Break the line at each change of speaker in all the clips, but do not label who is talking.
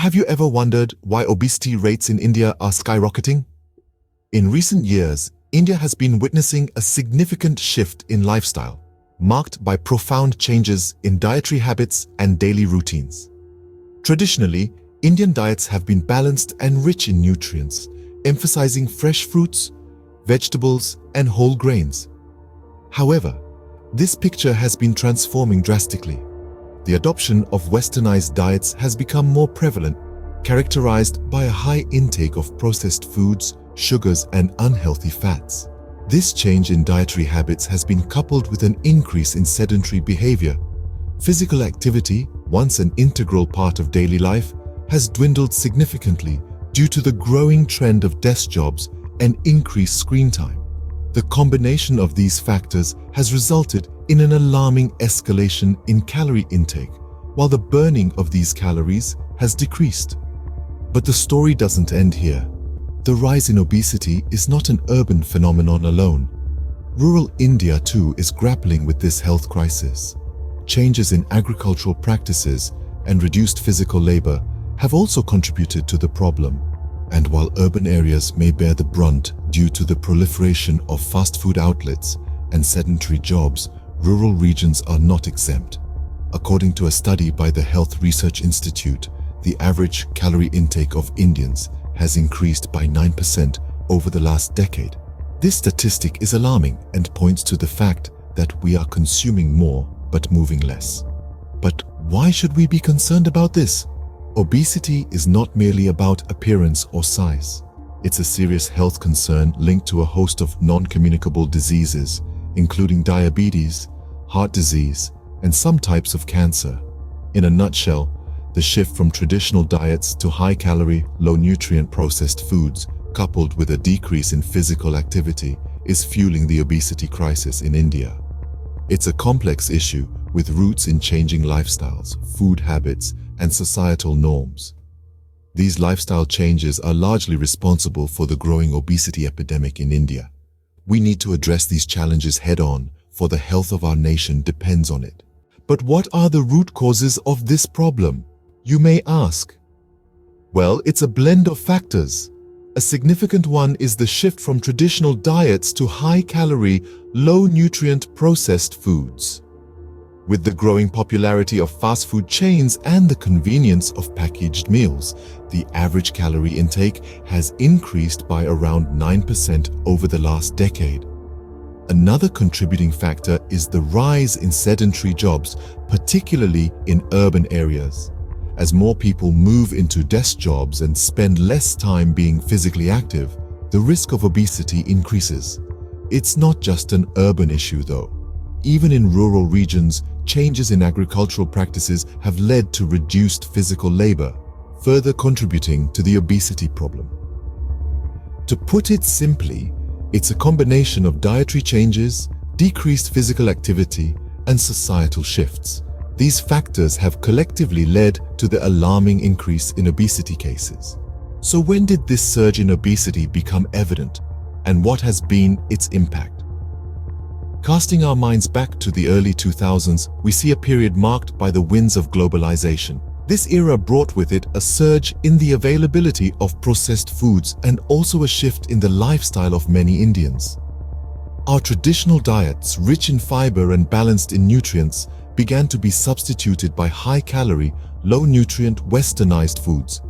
Have you ever wondered why obesity rates in India are skyrocketing? In recent years, India has been witnessing a significant shift in lifestyle, marked by profound changes in dietary habits and daily routines. Traditionally, Indian diets have been balanced and rich in nutrients, emphasizing fresh fruits, vegetables, and whole grains. However, this picture has been transforming drastically. The adoption of Westernized diets has become more prevalent, characterized by a high intake of processed foods, sugars, and unhealthy fats. This change in dietary habits has been coupled with an increase in sedentary behavior. Physical activity, once an integral part of daily life, has dwindled significantly due to the growing trend of desk jobs and increased screen time. The combination of these factors has resulted in an alarming escalation in calorie intake, while the burning of these calories has decreased. But the story doesn't end here. The rise in obesity is not an urban phenomenon alone. Rural India too is grappling with this health crisis. Changes in agricultural practices and reduced physical labor have also contributed to the problem. And while urban areas may bear the brunt due to the proliferation of fast food outlets and sedentary jobs, rural regions are not exempt. According to a study by the Health Research Institute, the average calorie intake of Indians has increased by 9% over the last decade. This statistic is alarming and points to the fact that we are consuming more but moving less. But why should we be concerned about this? Obesity is not merely about appearance or size. It's a serious health concern linked to a host of non-communicable diseases, including diabetes, heart disease, and some types of cancer. In a nutshell, the shift from traditional diets to high-calorie, low-nutrient processed foods, coupled with a decrease in physical activity, is fueling the obesity crisis in India. It's a complex issue with roots in changing lifestyles, food habits, and societal norms. These lifestyle changes are largely responsible for the growing obesity epidemic in India. We need to address these challenges head-on, for the health of our nation depends on it. But what are the root causes of this problem, you may ask? Well, it's a blend of factors. A significant one is the shift from traditional diets to high-calorie, low-nutrient processed foods. With the growing popularity of fast food chains and the convenience of packaged meals, the average calorie intake has increased by around 9% over the last decade. Another contributing factor is the rise in sedentary jobs, particularly in urban areas. As more people move into desk jobs and spend less time being physically active, the risk of obesity increases. It's not just an urban issue, though. Even in rural regions, changes in agricultural practices have led to reduced physical labor, further contributing to the obesity problem. To put it simply, it's a combination of dietary changes, decreased physical activity, and societal shifts. These factors have collectively led to the alarming increase in obesity cases. So when did this surge in obesity become evident, and what has been its impact? Casting our minds back to the early 2000s, we see a period marked by the winds of globalization. This era brought with it a surge in the availability of processed foods and also a shift in the lifestyle of many Indians. Our traditional diets, rich in fiber and balanced in nutrients, began to be substituted by high-calorie, low-nutrient, westernized foods.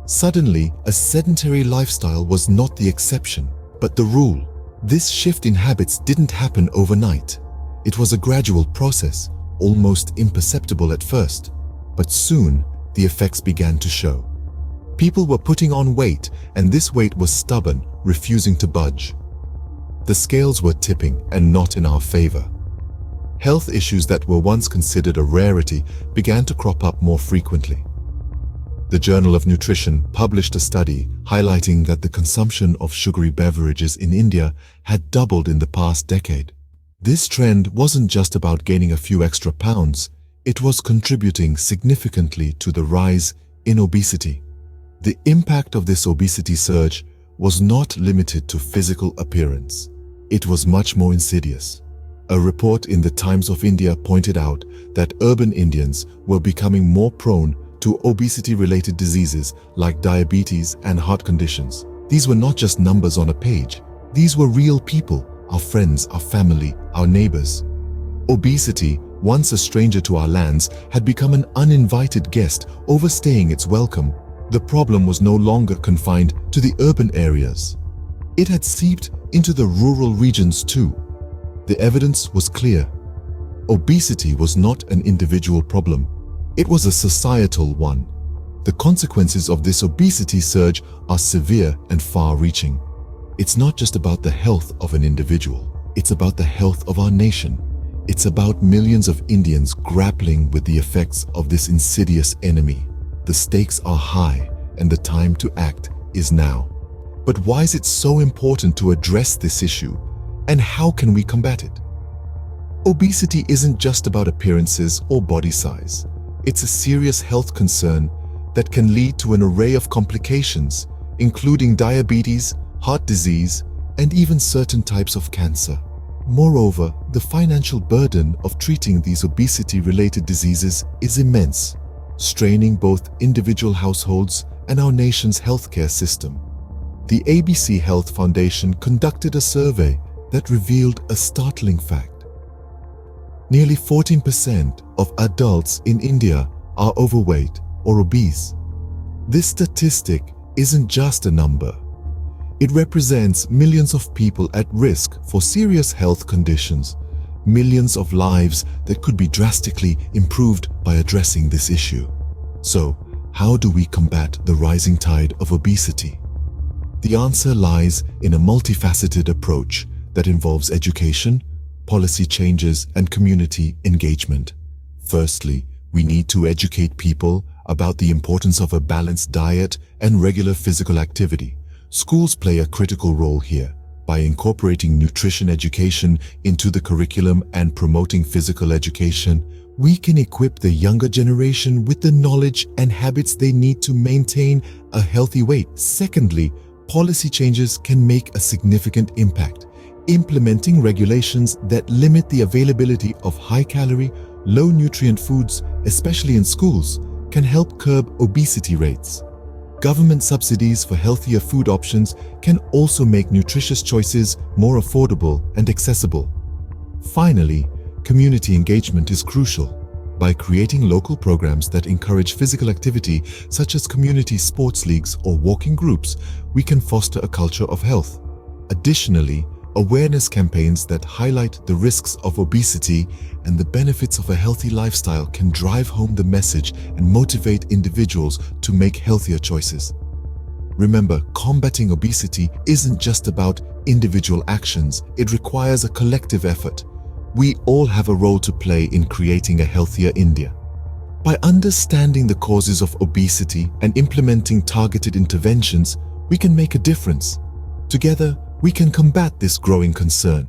Suddenly, a sedentary lifestyle was not the exception, but the rule. This shift in habits didn't happen overnight. It was a gradual process, almost imperceptible at first. But soon, the effects began to show. People were putting on weight, and this weight was stubborn, refusing to budge. The scales were tipping, and not in our favor. Health issues that were once considered a rarity began to crop up more frequently. The Journal of Nutrition published a study highlighting that the consumption of sugary beverages in India had doubled in the past decade. This trend wasn't just about gaining a few extra pounds, it was contributing significantly to the rise in obesity. The impact of this obesity surge was not limited to physical appearance. It was much more insidious. A report in the Times of India pointed out that urban Indians were becoming more prone to obesity-related diseases like diabetes and heart conditions. These were not just numbers on a page. These were real people, our friends, our family, our neighbors. Obesity, once a stranger to our lands, had become an uninvited guest, overstaying its welcome. The problem was no longer confined to the urban areas. It had seeped into the rural regions too. The evidence was clear. Obesity was not an individual problem. It was a societal one. The consequences of this obesity surge are severe and far-reaching. It's not just about the health of an individual. It's about the health of our nation. It's about millions of Indians grappling with the effects of this insidious enemy. The stakes are high, and the time to act is now. But why is it so important to address this issue, and how can we combat it? Obesity isn't just about appearances or body size. It's a serious health concern that can lead to an array of complications, including diabetes, heart disease, and even certain types of cancer. Moreover, the financial burden of treating these obesity-related diseases is immense, straining both individual households and our nation's healthcare system. The ABC Health Foundation conducted a survey that revealed a startling fact. Nearly 14% of adults in India are overweight or obese. This statistic isn't just a number. It represents millions of people at risk for serious health conditions, millions of lives that could be drastically improved by addressing this issue. So, how do we combat the rising tide of obesity? The answer lies in a multifaceted approach that involves education, policy changes, and community engagement. Firstly, we need to educate people about the importance of a balanced diet and regular physical activity. Schools play a critical role here by incorporating nutrition education into the curriculum and promoting physical education. We can equip the younger generation with the knowledge and habits they need to maintain a healthy weight. Secondly, policy changes can make a significant impact. Implementing regulations that limit the availability of high-calorie, low-nutrient foods, especially in schools, can help curb obesity rates. Government subsidies for healthier food options can also make nutritious choices more affordable and accessible. Finally, community engagement is crucial. By creating local programs that encourage physical activity, such as community sports leagues or walking groups, we can foster a culture of health. Additionally, awareness campaigns that highlight the risks of obesity and the benefits of a healthy lifestyle can drive home the message and motivate individuals to make healthier choices. Remember, combating obesity isn't just about individual actions, it requires a collective effort. We all have a role to play in creating a healthier India. By understanding the causes of obesity and implementing targeted interventions, we can make a difference. Together, we can combat this growing concern.